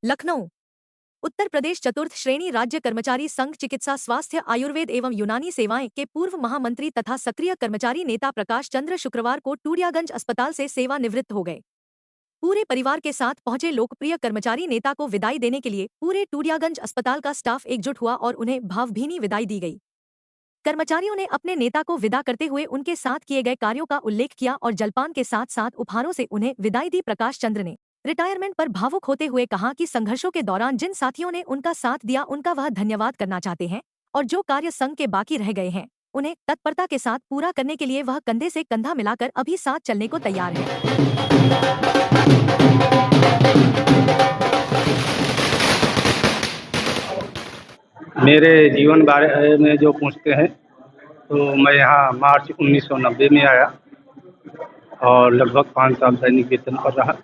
लखनऊ। उत्तर प्रदेश चतुर्थ श्रेणी राज्य कर्मचारी संघ चिकित्सा स्वास्थ्य आयुर्वेद एवं यूनानी सेवाएं के पूर्व महामंत्री तथा सक्रिय कर्मचारी नेता प्रकाश चंद्र शुक्रवार को टूडियागंज अस्पताल से सेवानिवृत्त हो गए। पूरे परिवार के साथ पहुंचे लोकप्रिय कर्मचारी नेता को विदाई देने के लिए पूरे टूडियागंज अस्पताल का स्टाफ एकजुट हुआ और उन्हें भावभीनी विदाई दी गई। कर्मचारियों ने अपने नेता को विदा करते हुए उनके साथ किए गए कार्यों का उल्लेख किया और जलपान के साथ साथ उपहारों से उन्हें विदाई दी। प्रकाश चंद्र ने रिटायरमेंट पर भावुक होते हुए कहा कि संघर्षों के दौरान जिन साथियों ने उनका साथ दिया उनका वह धन्यवाद करना चाहते हैं और जो कार्य संघ के बाकी रह गए हैं उन्हें तत्परता के साथ पूरा करने के लिए वह कंधे से कंधा मिलाकर अभी साथ चलने को तैयार है। मेरे जीवन बारे में जो पूछते हैं तो मैं यहाँ मार्च 1990 में आया और लगभग 5 साल दैनिक वेतन पर रहा।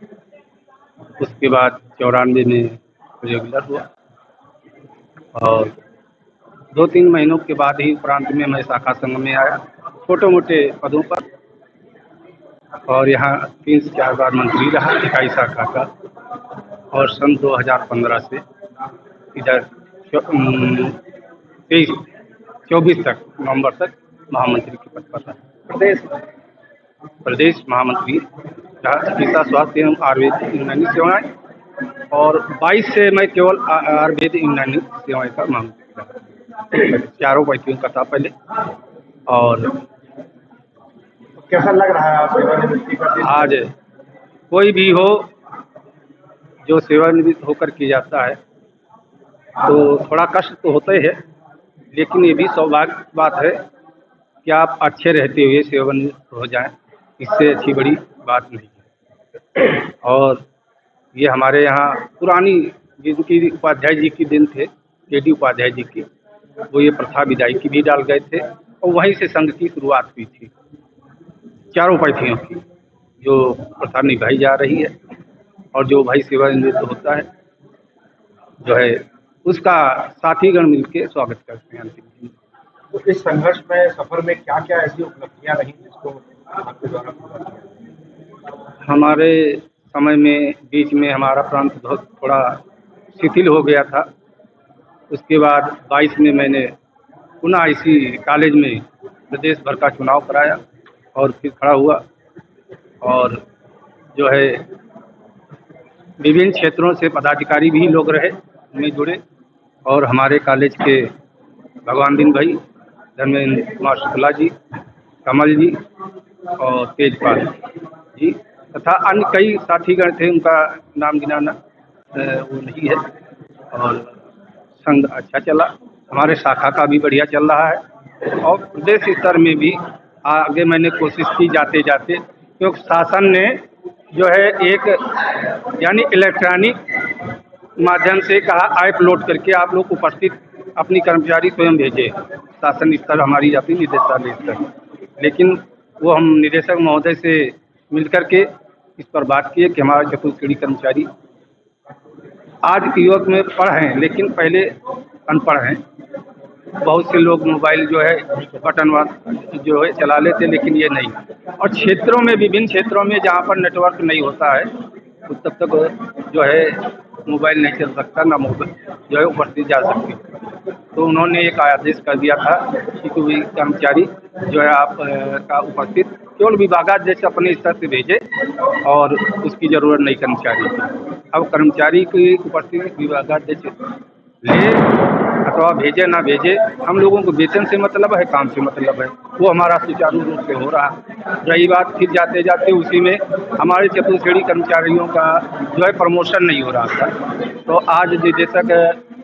उसके बाद 94 में रेगुलर हुआ और 2-3 महीनों के बाद ही प्रांत में मैं शाखा संघ में आया छोटे मोटे पदों पर और यहाँ 3 से 4 बार मंत्री रहा इकाई शाखा का और सन 2015 से इधर 24 तक नवंबर तक महामंत्री के पद पर रहा। प्रदेश महामंत्री चिकित्सा स्वास्थ्य एवं आयुर्वेद यूनानी सेवाएं और 22 से मैं केवल आयुर्वेद यूनानी सेवाएं का महामंत्री रहा। चारों व्यक्तियों का था पहले। और कैसा लग रहा है आप सेवानिवृत्ति का दिन? आज कोई भी हो जो सेवानिवृत्त होकर किया जाता है तो थोड़ा कष्ट तो होता ही है, लेकिन ये भी सौभाग्य की बात है कि आप अच्छे रहते हुए सेवानिवृत्त हो जाएं, इससे अच्छी बड़ी बात नहीं है। और ये हमारे यहाँ पुरानी जिनकी उपाध्याय जी के दिन थे, के.डी. उपाध्याय जी की, वो ये प्रथा विदाई की भी डाल गए थे और वहीं से संघ की शुरुआत हुई थी। चारों पार्टियों की जो प्रथा निभाई जा रही है और जो भाई सेवानिवृत्त होता है जो है उसका साथीगण मिलके स्वागत करते हैं अंतिम दिन। तो इस संघर्ष में सफर में क्या क्या ऐसी उपलब्धियां रही जिसको आपके द्वारा पूरा किया? हमारे समय में बीच में हमारा प्रांत बहुत थोड़ा शिथिल हो गया था। उसके बाद 22 में मैंने पुनः इसी कॉलेज में प्रदेश भर का चुनाव कराया और फिर खड़ा हुआ और जो है विभिन्न क्षेत्रों से पदाधिकारी भी लोग रहे में जुड़े और हमारे कॉलेज के भगवान दिन भाई, धर्मेंद्र कुमार शुक्ला जी, कमल जी और तेजपाल जी तथा अन्य कई साथीगण थे, उनका नाम गिनाना वो नहीं है। और संघ अच्छा चला, हमारे शाखा का भी बढ़िया चल रहा है और प्रदेश स्तर में भी आगे मैंने कोशिश की जाते जाते, क्योंकि शासन ने जो है एक यानी इलेक्ट्रॉनिक माध्यम से कहा ऐप लोड करके आप लोग उपस्थित अपनी कर्मचारी स्वयं भेजे। शासन स्तर हमारी जाती निदेशालय स्तर, लेकिन वो हम निदेशक महोदय से मिलकर के इस पर बात किए कि हमारा चतुर्थ कर्मचारी आज युवक में पढ़ हैं लेकिन पहले अनपढ़ हैं। बहुत से लोग मोबाइल जो है बटन जो है चला लेते, लेकिन ये नहीं। और क्षेत्रों में विभिन्न क्षेत्रों में जहाँ पर नेटवर्क नहीं होता है तो तब तक जो है मोबाइल नहीं चल सकता, ना मोबाइल जो है उपस्थित जा सकती। तो उन्होंने एक आदेश कर दिया था कि कोई कर्मचारी जो है आप का उपस्थित केवल विभागाध्यक्ष अपने स्तर से भेजे और उसकी ज़रूरत नहीं कर्मचारी की। अब कर्मचारी की उपस्थिति विभागाध्यक्ष ले अथवा भेजे ना भेजे, हम लोगों को वेतन से मतलब है, काम से मतलब है, वो हमारा सुचारू रूप से हो रहा है। रही बात फिर जाते जाते उसी में हमारे चतुर्थ श्रेणी कर्मचारियों का जो है प्रमोशन नहीं हो रहा था। तो आज निदेशक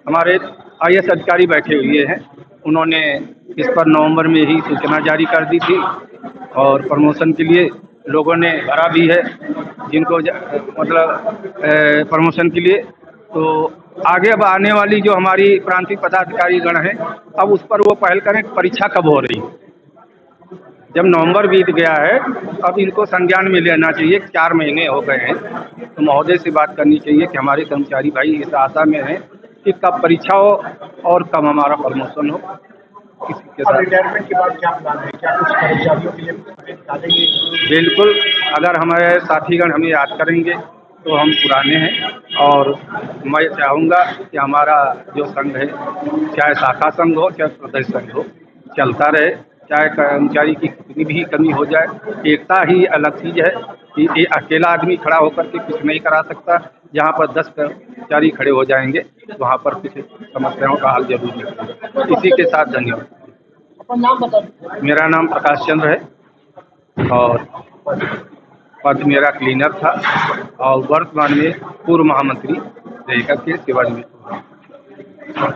हमारे IAS अधिकारी बैठे हुए हैं, उन्होंने इस पर नवंबर में ही सूचना जारी कर दी थी और प्रमोशन के लिए लोगों ने भरा भी है जिनको मतलब प्रमोशन के लिए। तो आगे अब आने वाली जो हमारी प्रांतीय पदाधिकारी गण हैं, अब उस पर वो पहल करें परीक्षा कब हो रही। जब नवंबर बीत गया है अब इनको संज्ञान में लेना चाहिए, 4 महीने हो गए हैं, तो महोदय से बात करनी चाहिए कि हमारे कर्मचारी भाई इस आशा में हैं कि कब परीक्षा हो और कब हमारा प्रमोशन हो। किसी के अब साथ। रिटायरमेंट के बाद क्या प्लान है? क्या कुछ कर्मचारियों के लिए कुछ समय निकालेंगे? बिल्कुल, अगर हमारे साथीगण हमें याद करेंगे तो हम पुराने हैं, और मैं चाहूँगा कि हमारा जो संघ है, चाहे शाखा संघ हो चाहे प्रदेश संघ हो, चलता रहे। चाहे कर्मचारी की कितनी भी कमी हो जाए, एकता ही अलग चीज़ है कि ये अकेला आदमी खड़ा होकर के कुछ नहीं करा सकता। जहाँ पर 10 कर्मचारी खड़े हो जाएंगे, वहाँ पर कुछ समस्याओं का हल जरूर निकलेगा। इसी के साथ धन्यवाद। अपना नाम बता दीजिए। मेरा नाम प्रकाश चंद्र है और पद मेरा क्लीनर था, और वर्तमान में पूर्व महामंत्री रह करके सेवानिवृत्त हुआ।